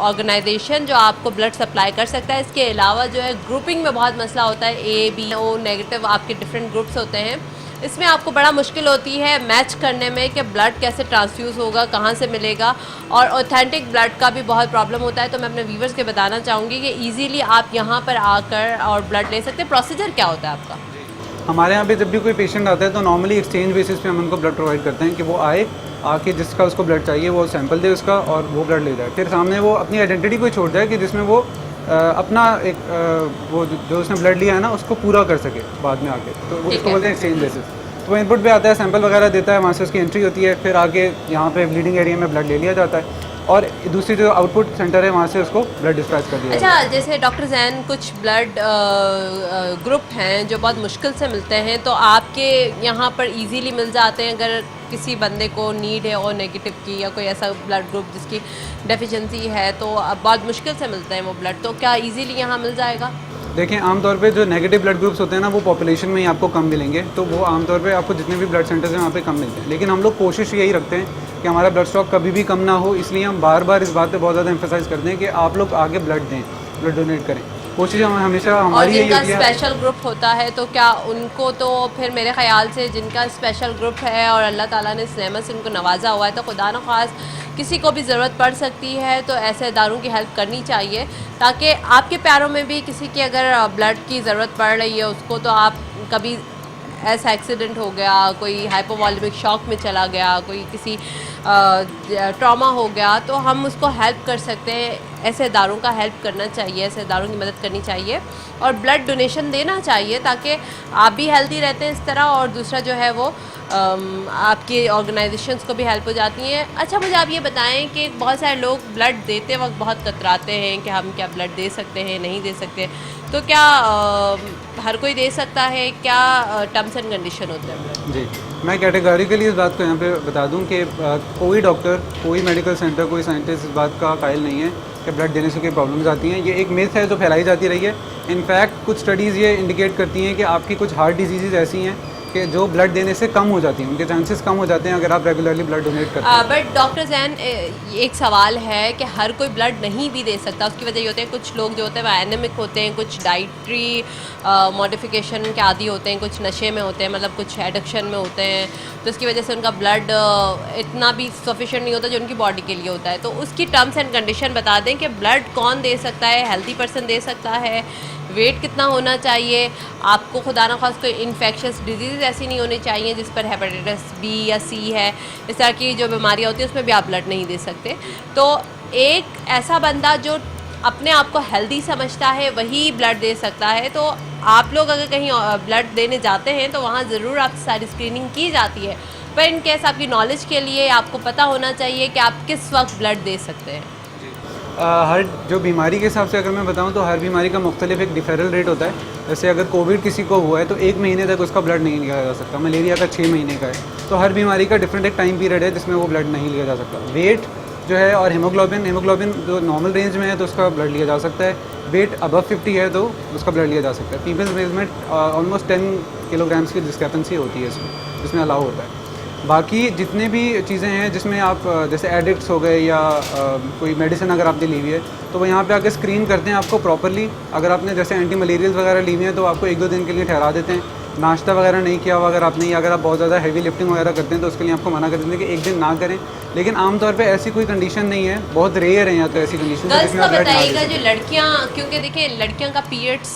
organisation जो आपको ब्लड सप्लाई कर सकता है। इसके अलावा जो है ग्रुपिंग में बहुत मसला होता है, A, O नेगेटिव आपके डिफरेंट ग्रुप्स होते हैं, इसमें आपको बड़ा मुश्किल होती है मैच करने में कि ब्लड कैसे ट्रांसफ्यूज़ होगा, कहाँ से मिलेगा, और ऑथेंटिक ब्लड का भी बहुत प्रॉब्लम होता है। तो मैं अपने व्यूवर्स के बताना चाहूँगी कि ईज़िली आप यहाँ पर आकर और ब्लड ले सकते हैं। प्रोसीजर क्या होता है आपका? हमारे यहाँ पे जब भी कोई पेशेंट आता है तो नॉर्मली एक्सचेंज बेसिस पे हम उनको ब्लड प्रोवाइड करते हैं कि वो आके जिसका उसको ब्लड चाहिए वो सैंपल दे उसका और वो ब्लड ले जाए। फिर सामने वो अपनी आइडेंटिटी को छोड़ जाए कि जिसमें वो अपना एक वो जो उसने ब्लड लिया है ना उसको पूरा कर सके बाद में आके, तो उसको बोलते हैं एक्सचेंज बेसिस। तो वो इनपुट पे आता है, सैंपल वगैरह देता है, वहाँ से उसकी एंट्री होती है, फिर आके यहाँ पे ब्लीडिंग एरिया में ब्लड ले लिया जाता है और दूसरी जो आउटपुट सेंटर है वहाँ से उसको ब्लड डिस्पैच कर दिया। अच्छा, जैसे डॉक्टर जैन कुछ ब्लड ग्रुप हैं जो बहुत मुश्किल से मिलते हैं, तो आपके यहाँ पर इजीली मिल जाते हैं अगर किसी बंदे को नीड है और नेगेटिव की या कोई ऐसा ब्लड ग्रुप जिसकी डेफिशिएंसी है, तो अब बहुत मुश्किल से मिलते हैं वो ब्लड, तो क्या इजीली यहाँ मिल जाएगा? देखें, आमतौर पे जो नेगेटिव ब्लड ग्रुप्स होते हैं ना वो पॉपुलेशन में ही आपको कम मिलेंगे, तो वो आमतौर पे आपको जितने भी ब्लड सेंटर्स हैं वहाँ पे कम मिलते हैं। लेकिन हम लोग कोशिश यही रखते हैं कि हमारा ब्लड स्टॉक कभी भी कम ना हो, इसलिए हम बार बार इस बात पे बहुत ज़्यादा एम्फेसाइज करते हैं कि आप लोग आगे ब्लड दें, ब्लड डोनेट करें। कोशिश हमेशा हमारी यही होती है। जिनका स्पेशल ग्रुप होता है तो क्या उनको, तो फिर मेरे ख्याल से जिनका स्पेशल ग्रुप है और अल्लाह ताला ने इस नेमत से उनको नवाजा हुआ है, तो खुदा न ख्वास किसी को भी ज़रूरत पड़ सकती है तो ऐसे इदारों की हेल्प करनी चाहिए, ताकि आपके प्यारों में भी किसी की अगर ब्लड की ज़रूरत पड़ रही है उसको, तो आप कभी ऐसा एक्सीडेंट हो गया, कोई हाइपोवॉलेमिक शॉक में चला गया, कोई किसी ट्रॉमा हो गया, तो हम उसको हेल्प कर सकते हैं। ऐसे इदारों का हेल्प करना चाहिए, ऐसे इदारों की मदद करनी चाहिए और ब्लड डोनेशन देना चाहिए ताकि आप भी हेल्दी रहते हैं इस तरह, और दूसरा जो है वो आपकी ऑर्गेनाइजेशंस को भी हेल्प हो जाती हैं। अच्छा, मुझे आप ये बताएं कि बहुत सारे लोग ब्लड देते वक्त बहुत कतराते हैं कि हम क्या ब्लड दे सकते हैं, नहीं दे सकते, तो क्या हर कोई दे सकता है? क्या टर्म्स एंड कंडीशन होते हैं? जी, मैं कैटेगरिकली इस बात को यहाँ पे बता दूँ कि कोई डॉक्टर, कोई मेडिकल सेंटर, कोई साइंटिस्ट इस बात का कायल नहीं है कि ब्लड देने से कोई प्रॉब्लम्स आती हैं। ये एक मिथ है जो फैलाई जाती रही है। इनफैक्ट कुछ स्टडीज़ ये इंडिकेट करती हैं कि आपकी कुछ हार्ट डिजीज़ ऐसी हैं कि जो ब्लड देने से कम हो जाती हैं, उनके चांसेस कम हो जाते हैं अगर आप रेगुलरली ब्लड डोनेट करते हैं। बट डॉक्टर जैन, एक सवाल है कि हर कोई ब्लड नहीं भी दे सकता। उसकी वजह ये होती है कुछ लोग जो होते हैं वो एनेमिक होते हैं, कुछ डाइट्री मॉडिफिकेशन के आदी होते हैं, कुछ नशे में होते हैं, मतलब कुछ एडिक्शन में होते हैं, तो उसकी वजह से उनका ब्लड इतना भी सफिशेंट नहीं होता जो उनकी बॉडी के लिए होता है। तो उसकी टर्म्स एंड कंडीशन बता दें कि ब्लड कौन दे सकता है, हेल्दी पर्सन दे सकता है, वेट कितना होना चाहिए, आपको खुदा ना खास कोई इन्फेक्शस डिजीज़ ऐसी नहीं होनी चाहिए जिस पर हेपेटाइटिस बी या सी है, इस तरह की जो बीमारियाँ होती हैं उसमें भी आप ब्लड नहीं दे सकते। तो एक ऐसा बंदा जो अपने आप को हेल्दी समझता है वही ब्लड दे सकता है। तो आप लोग अगर कहीं ब्लड देने जाते हैं तो वहाँ ज़रूर आपकी सारी स्क्रीनिंग की जाती है, पर इन केस आपकी नॉलेज के लिए आपको पता होना चाहिए कि आप किस वक्त ब्लड दे सकते हैं। हर जो बीमारी के हिसाब से अगर मैं बताऊं तो हर बीमारी का मुख्तलिफ एक डिफरेंट रेट होता है। जैसे अगर कोविड किसी को हुआ है तो 1 महीने तक उसका ब्लड नहीं लिया जा सकता, मलेरिया का 6 महीने का है। तो हर बीमारी का डिफरेंट एक टाइम पीरियड है जिसमें वो ब्लड नहीं लिया जा सकता। वेट जो है और हीमोग्लोबिन जो नॉर्मल रेंज में है तो उसका ब्लड लिया जा सकता है। वेट अबव 50 है तो उसका ब्लड लिया जा सकता है। फीमेल्स मेल्स में ऑलमोस्ट 10 किलोग्राम्स की डिस्क्रिपेंसी होती है जिसमें अलाउ होता है। बाकी जितने भी चीज़ें हैं जिसमें आप जैसे एडिक्ट्स हो गए या कोई मेडिसिन अगर आपने ली हुई है तो वो यहाँ पे आके स्क्रीन करते हैं आपको प्रॉपरली। अगर आपने जैसे एंटी मलेरियल्स वगैरह ली हुई हैं तो आपको 1-2 दिन के लिए ठहरा देते हैं। नाश्ता वगैरह नहीं किया हुआ अगर आपने, या अगर आप बहुत ज़्यादा हैवी लिफ्टिंग वगैरह करते हैं तो उसके लिए आपको मना कर देते हैं कि 1 दिन ना करें। लेकिन आमतौर पे ऐसी कोई कंडीशन नहीं है, बहुत रेयर है या तो ऐसी कंडीशन गर्ल्स का बताइएगा जो लड़कियां, क्योंकि देखिए लड़कियों का पीरियड्स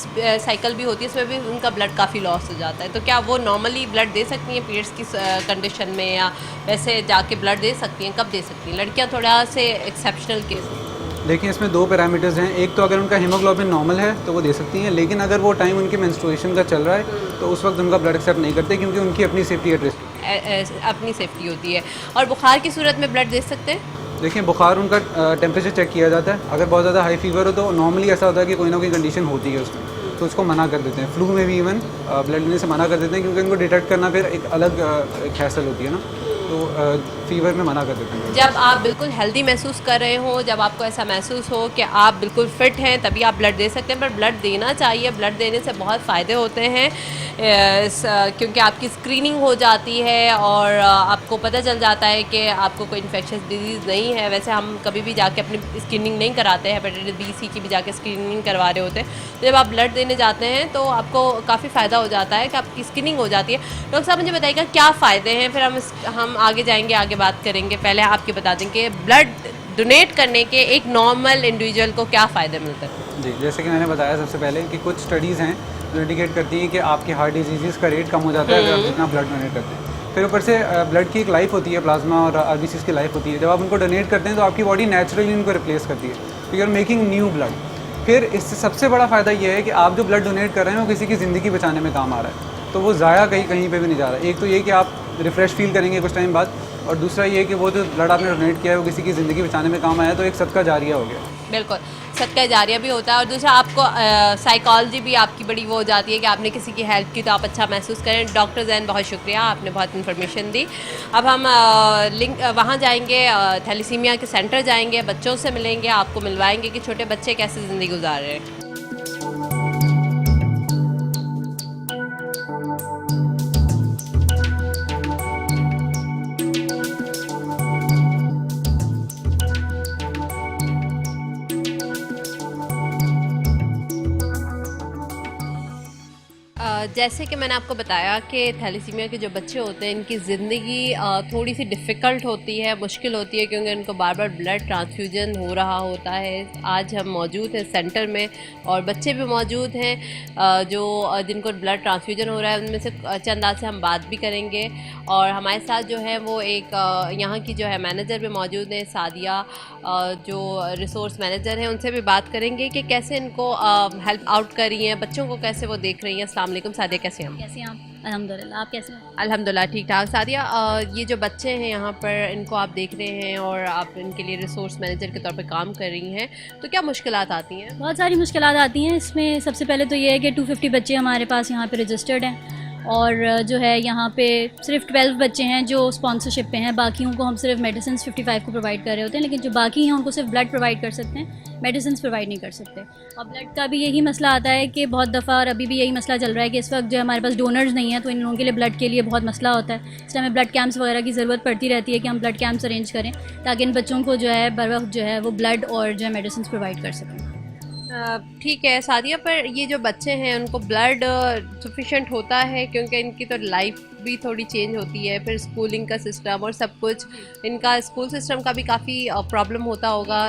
साइकिल भी होती है, इसमें भी उनका ब्लड काफ़ी लॉस हो जाता है, तो क्या वो नॉर्मली ब्लड दे सकती हैं पीरियड्स की कंडीशन में, या वैसे जाके ब्लड दे सकती हैं? कब दे सकती हैं लड़कियां? थोड़ा से एक्सेप्शनल केस। देखिए इसमें 2 पैरामीटर्स हैं। एक तो अगर उनका हीमोग्लोबिन नॉर्मल है तो वो दे सकती हैं, लेकिन अगर वो टाइम उनकी मेंस्ट्रुएशन का चल रहा है तो उस वक्त उनका ब्लड एक्सेप्ट नहीं करते क्योंकि उनकी अपनी सेफ्टी एट रिस्क, अपनी सेफ्टी होती है। और बुखार की सूरत में ब्लड दे सकते हैं? देखिए बुखार उनका टेम्परेचर चेक किया जाता है। अगर बहुत ज़्यादा हाई फीवर हो तो नॉर्मली ऐसा होता है कि कोई ना कोई कंडीशन होती है उसमें, तो उसको मना कर देते हैं। फ्लू में भी इवन ब्लड लेने से मना कर देते हैं क्योंकि उनको डिटेक्ट करना फिर एक अलग हैसल होती है ना, तो फीवर में मना कर देते हैं। जब आप बिल्कुल हेल्दी महसूस कर रहे हो, जब आपको ऐसा महसूस हो कि आप बिल्कुल फिट हैं, तभी आप ब्लड दे सकते हैं। पर ब्लड देना चाहिए, ब्लड देने से बहुत फ़ायदे होते हैं क्योंकि आपकी स्क्रीनिंग हो जाती है और आपको पता चल जाता है कि आपको कोई इन्फेक्शस डिजीज़ नहीं है। वैसे हम कभी भी जाके अपनी स्क्रीनिंग नहीं कराते हैं, हेपेटाइटिस बी सी की भी जाके स्क्रीनिंग करवा रहे होते हैं। तो जब आप ब्लड देने जाते हैं तो आपको काफ़ी फ़ायदा हो जाता है कि आपकी स्क्रीनिंग हो जाती है। डॉक्टर साहब मुझे बताइएगा क्या फ़ायदे हैं, फिर हम आगे जाएंगे, आगे बात करेंगे। पहले आपके बता दें कि ब्लड डोनेट करने के एक नॉर्मल इंडिविजुअल को क्या फ़ायदे मिलते हैं? जी, जैसे कि मैंने बताया सबसे पहले कि कुछ स्टडीज़ हैं जो इंडिकेट करती हैं कि आपकी हार्ट डिजीज़ का रेट कम हो जाता है अगर आप जितना ब्लड डोनेट करते हैं। फिर ऊपर से ब्लड की एक लाइफ होती है, प्लाज्मा और आरबीसीज़ की लाइफ होती है। जब आप उनको डोनेट करते हैं तो आपकी बॉडी नेचुरली उनको रिप्लेस करती है, you are making new blood. फिर इससे सबसे बड़ा फ़ायदा ये है कि आप जो ब्लड डोनेट कर रहे हैं वो किसी की ज़िंदगी बचाने में काम आ रहा है, तो वो ज़ाया कहीं पे भी नहीं जा रहा है। एक तो ये कि आप रिफ़्रेश फील करेंगे कुछ टाइम बाद, और दूसरा ये कि वो जो ब्लड आपने डोनेट किया है वो किसी की ज़िंदगी बचाने में काम आया, तो एक सदका जारिया हो गया। बिल्कुल, सदका जारिया भी होता है। और दूसरा आपको साइकोलॉजी भी आपकी बड़ी वो हो जाती है कि आपने किसी की हेल्प की तो आप अच्छा महसूस करें। डॉक्टर जैन बहुत शुक्रिया, आपने बहुत इन्फॉर्मेशन दी। अब हम वहाँ जाएंगे, थैलेसीमिया के सेंटर जाएंगे, बच्चों से मिलेंगे, आपको मिलवाएंगे कि छोटे बच्चे कैसे ज़िंदगी गुजार रहे हैं। जैसे कि मैंने आपको बताया कि थैलेसीमिया के जो बच्चे होते हैं इनकी ज़िंदगी थोड़ी सी डिफ़िकल्ट होती है, मुश्किल होती है, क्योंकि उनको बार बार ब्लड ट्रांसफ्यूजन हो रहा होता है। आज हम मौजूद हैं सेंटर में और बच्चे भी मौजूद हैं जो जिनको ब्लड ट्रांसफ्यूजन हो रहा है। उनमें से चंद आज से हम बात भी करेंगे और हमारे साथ जो है वो एक यहाँ की जो है मैनेजर भी मौजूद है, सादिया, जो रिसोर्स मैनेजर हैं, उनसे भी बात करेंगे कि कैसे इनको हेल्प आउट कर रही हैं, बच्चों को कैसे वो देख रही हैं। अस्सलाम वालेकुम सादिया, कैसे हैं? कैसे हैं आप? अल्हम्दुलिल्लाह, आप कैसे हैं? अल्हम्दुलिल्लाह ठीक ठाक। सादिया, ये जो बच्चे हैं यहाँ पर, इनको आप देख रहे हैं और आप इनके लिए रिसोर्स मैनेजर के तौर पे काम कर रही हैं, तो क्या मुश्किलात आती हैं? बहुत सारी मुश्किलात आती हैं इसमें। सबसे पहले तो ये है कि 250 बच्चे हमारे पास यहाँ पे रजिस्टर्ड हैं और जो है यहाँ पे सिर्फ 12 बच्चे हैं जो स्पॉन्सरशिप पे हैं। बाकियों को हम सिर्फ मेडिसिन 55 को प्रोवाइड कर रहे होते हैं, लेकिन जो बाकी हैं उनको सिर्फ ब्लड प्रोवाइड कर सकते हैं, मेडिसिन प्रोवाइड नहीं कर सकते। और ब्लड का भी यही मसला आता है कि बहुत दफ़ा, और अभी भी यही मसला चल रहा है कि इस वक्त जो हमारे पास डोनर्स नहीं है, तो इन लोगों के लिए ब्लड के लिए बहुत मसला होता है। इसलिए हमें ब्लड कैंप्स वगैरह की ज़रूरत पड़ती रहती है कि हम ब्लड कैंप्स अरेंज करें ताकि इन बच्चों को जो है बर वक्त जो है वो ब्लड और जो है मेडिसिन प्रोवाइड कर सकें। ठीक है सादिया, पर ये जो बच्चे हैं उनको ब्लड सफिशेंट होता है? क्योंकि इनकी तो लाइफ भी थोड़ी चेंज होती है, फिर स्कूलिंग का सिस्टम और सब कुछ, इनका स्कूल सिस्टम का भी काफ़ी प्रॉब्लम होता होगा।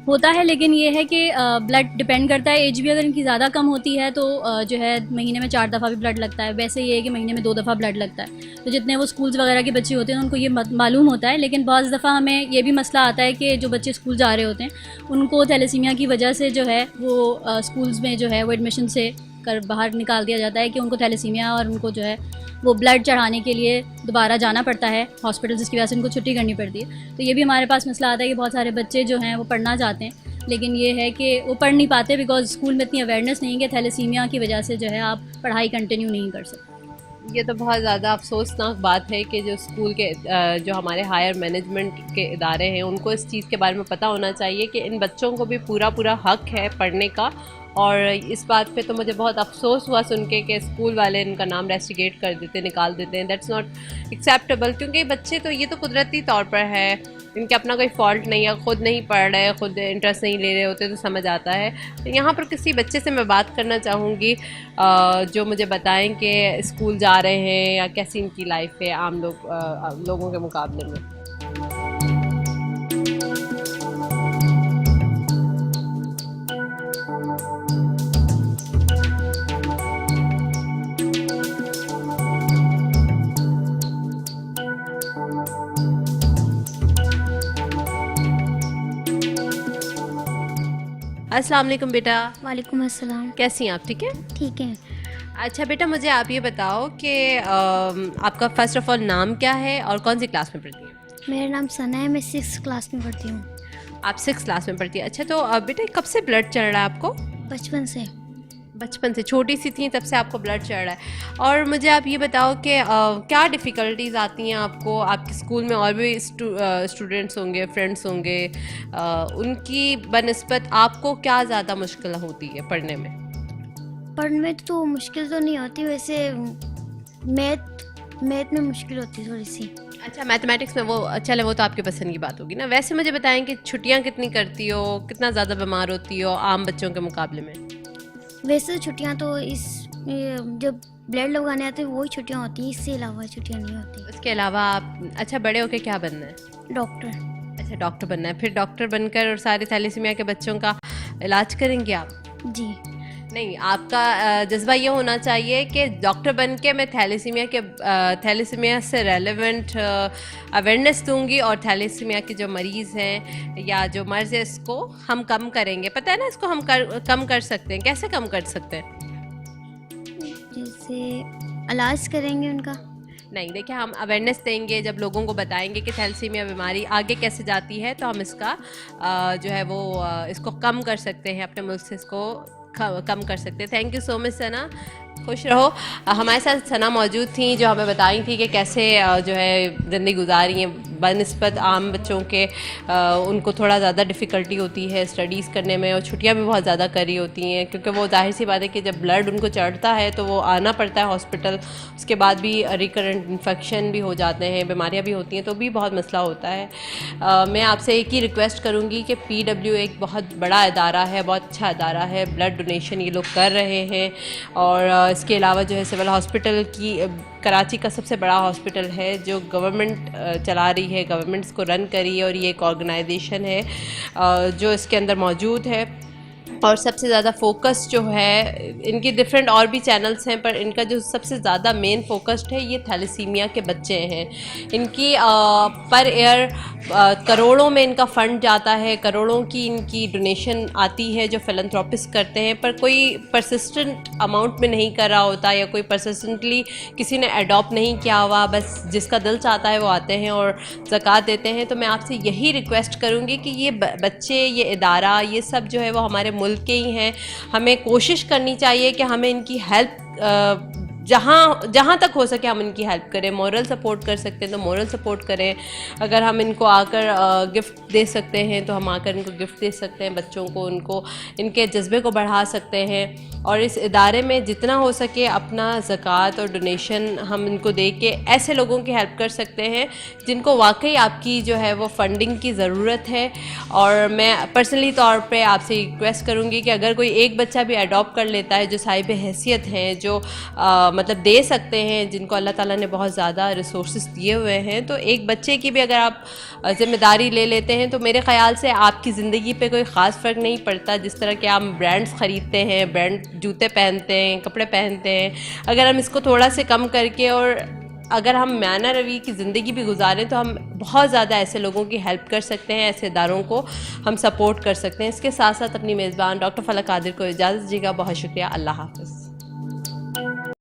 होता है, लेकिन ये है कि ब्लड डिपेंड करता है। एज भी अगर इनकी ज़्यादा कम होती है तो जो है महीने में 4 दफ़ा भी ब्लड लगता है। वैसे ये है कि महीने में 2 दफ़ा ब्लड लगता है। तो जितने वो स्कूल्स वगैरह के बच्चे होते हैं उनको ये मालूम होता है, लेकिन बहुत दफ़ा हमें ये भी मसला आता है कि जो बच्चे स्कूल जा रहे होते हैं उनको थैलेसीमिया की वजह से जो है वो स्कूल्स में जो है वो एडमिशन से कर बाहर निकाल दिया जाता है कि उनको थैलेसीमिया, और उनको जो है वो ब्लड चढ़ाने के लिए दोबारा जाना पड़ता है हॉस्पिटल, जिसकी वजह से उनको छुट्टी करनी पड़ती है। तो ये भी हमारे पास मसला आता है कि बहुत सारे बच्चे जो हैं वो पढ़ना चाहते हैं, लेकिन ये है कि वो पढ़ नहीं पाते बिकॉज स्कूल में इतनी अवेयरनेस नहीं है कि थैलेसीमिया की वजह से जो है आप पढ़ाई कंटिन्यू नहीं कर सकते। ये तो बहुत ज़्यादा अफसोसनाक बात है कि जो स्कूल के जो हमारे हायर मैनेजमेंट के इदारे हैं उनको इस चीज़ के बारे में पता होना चाहिए कि इन बच्चों को भी पूरा हक है पढ़ने का। और इस बात पे तो मुझे बहुत अफसोस हुआ सुन के कि स्कूल वाले इनका नाम रेस्टिगेट कर देते, निकाल देते हैं। दैट्स नॉट एक्सेप्टेबल, क्योंकि बच्चे तो ये तो कुदरती तौर पर है, इनके अपना कोई फॉल्ट नहीं है, ख़ुद नहीं पढ़ रहे, ख़ुद इंटरेस्ट नहीं ले रहे होते तो समझ आता है। तो यहाँ पर किसी बच्चे से मैं बात करना चाहूँगी जो मुझे बताएं कि स्कूल जा रहे हैं या कैसी इनकी लाइफ है आम लोगों के मुकाबले में। अस्सलाम वालेकुम बेटा। वालेकुम अस्सलाम। कैसी हैं आप? ठीक है। ठीक है। अच्छा बेटा, मुझे आप ये बताओ कि आपका फ़र्स्ट ऑफ़ ऑल नाम क्या है और कौन सी क्लास में पढ़ती हैं? मेरा नाम सना है, मैं 6th क्लास में पढ़ती हूँ। आप 6th क्लास में पढ़ती है। अच्छा, तो बेटा कब से ब्लड चढ़ रहा है आपको? बचपन से। बचपन से, छोटी सी थी तब से आपको ब्लड चढ़ रहा है। और मुझे आप ये बताओ कि क्या डिफ़िकल्टीज़ आती हैं आपको? आपके स्कूल में और भी स्टूडेंट्स होंगे, फ्रेंड्स होंगे, उनकी बनिस्बत आपको क्या ज़्यादा मुश्किल होती है पढ़ने में? पढ़ने में तो मुश्किल तो नहीं होती, वैसे मैथ में मुश्किल होती है थोड़ी सी। अच्छा, मैथमेटिक्स में वो चले, वो तो आपके पसंद की बात होगी ना। वैसे मुझे बताएं कि छुट्टियां कितनी करती हो, कितना ज़्यादा बीमार होती हो आम बच्चों के मुकाबले में? वैसे छुट्टियां तो जब ब्लड लगाने आते हैं वही छुट्टियां होती हैं, इससे अलावा छुट्टियां नहीं होती। उसके अलावा आप अच्छा बड़े होके क्या बनना है? डॉक्टर। अच्छा, डॉक्टर बनना है। फिर डॉक्टर बनकर और सारे थैलेसीमिया के बच्चों का इलाज करेंगे आप? जी नहीं, आपका जज्बा ये होना चाहिए कि डॉक्टर बन के मैं थैलेसीमिया से रेलेवेंट अवेयरनेस दूंगी और थैलेसीमिया के जो मरीज़ हैं या जो मर्ज़ है इसको हम कम करेंगे। पता है ना, इसको हम कम कर सकते हैं। कैसे कम कर सकते हैं? जैसे इलाज करेंगे उनका। नहीं, देखिए, हम अवेयरनेस देंगे, जब लोगों को बताएंगे कि थैलेसीमिया बीमारी आगे कैसे जाती है तो हम इसका जो है वो इसको कम कर सकते हैं, अपने मुल्क से इसको कम कर सकते हैं। थैंक यू सो मच सना, खुश रहो। हमारे साथ सना मौजूद थी जो हमें बताई थी कि कैसे जो है ज़िंदगी गुजारी हैं बनिस्बत आम बच्चों के। उनको थोड़ा ज़्यादा डिफ़िकल्टी होती है स्टडीज़ करने में और छुट्टियां भी बहुत ज़्यादा करी होती हैं, क्योंकि वो जाहिर सी बात है कि जब ब्लड उनको चढ़ता है तो वो आना पड़ता है हॉस्पिटल। उसके बाद भी रिकरेंट इन्फेक्शन भी हो जाते हैं, बीमारियाँ भी होती हैं, तो भी बहुत मसला होता है। मैं आपसे एक ही रिक्वेस्ट करूँगी कि PW एक बहुत बड़ा इदारा है, बहुत अच्छा इदारा है। ब्लड डोनेशन ये लोग कर रहे हैं और इसके अलावा जो है सिविल हॉस्पिटल की कराची का सबसे बड़ा हॉस्पिटल है जो गवर्नमेंट चला रही है, गवर्नमेंट इसको रन करी है और ये एक ऑर्गेनाइजेशन है जो इसके अंदर मौजूद है। और सबसे ज़्यादा फोकस जो है, इनकी डिफरेंट और भी चैनल्स हैं पर इनका जो सबसे ज़्यादा मेन फोकस्ड है ये थैलेसीमिया के बच्चे हैं। इनकी पर ईयर करोड़ों में इनका फ़ंड जाता है, करोड़ों की इनकी डोनेशन आती है जो फिलैंथ्रोपिस्ट करते हैं, पर कोई परसिस्टेंट अमाउंट में नहीं कर रहा होता या कोई परसिस्टेंटली किसी ने अडॉप्ट नहीं किया हुआ, बस जिसका दिल चाहता है वो आते हैं और ज़कात देते हैं। तो मैं आपसे यही रिक्वेस्ट करूँगी कि ये बच्चे, ये इदारा, ये सब जो है वो हमारे मुल्क के ही हैं। हमें कोशिश करनी चाहिए कि हमें इनकी हेल्प जहाँ तक हो सके हम इनकी हेल्प करें। मॉरल सपोर्ट कर सकते हैं तो मॉरल सपोर्ट करें। अगर हम इनको आकर गिफ्ट दे सकते हैं तो हम आकर इनको गिफ्ट दे सकते हैं, बच्चों को, उनको इनके जज्बे को बढ़ा सकते हैं। और इस इदारे में जितना हो सके अपना ज़कात और डोनेशन हम इनको दे के ऐसे लोगों की हेल्प कर सकते हैं जिनको वाकई आपकी जो है वो फंडिंग की ज़रूरत है। और मैं पर्सनली तौर पे आपसे रिक्वेस्ट करूँगी कि अगर कोई एक बच्चा भी अडॉप्ट कर लेता है जो साहिब हैसियत हैं, जो मतलब दे सकते हैं, जिनको अल्लाह ताला ने बहुत ज़्यादा रिसोर्सेज दिए हुए हैं, तो एक बच्चे की भी अगर आप ज़िम्मेदारी ले लेते हैं तो मेरे ख़्याल से आपकी ज़िंदगी पे कोई ख़ास फ़र्क नहीं पड़ता। जिस तरह के आप ब्रांड्स ख़रीदते हैं, ब्रांड जूते पहनते हैं, कपड़े पहनते हैं, अगर हम इसको थोड़ा से कम करके और अगर हम माना रवि की ज़िंदगी भी गुजारें तो हम बहुत ज़्यादा ऐसे लोगों की हेल्प कर सकते हैं, ऐसे इदारों को हम सपोर्ट कर सकते हैं। इसके साथ साथ अपनी मेज़बान डॉक्टर फलक कादिर को इजाज़त दीजिएगा। बहुत शुक्रिया। अल्लाह हाफ़िज़।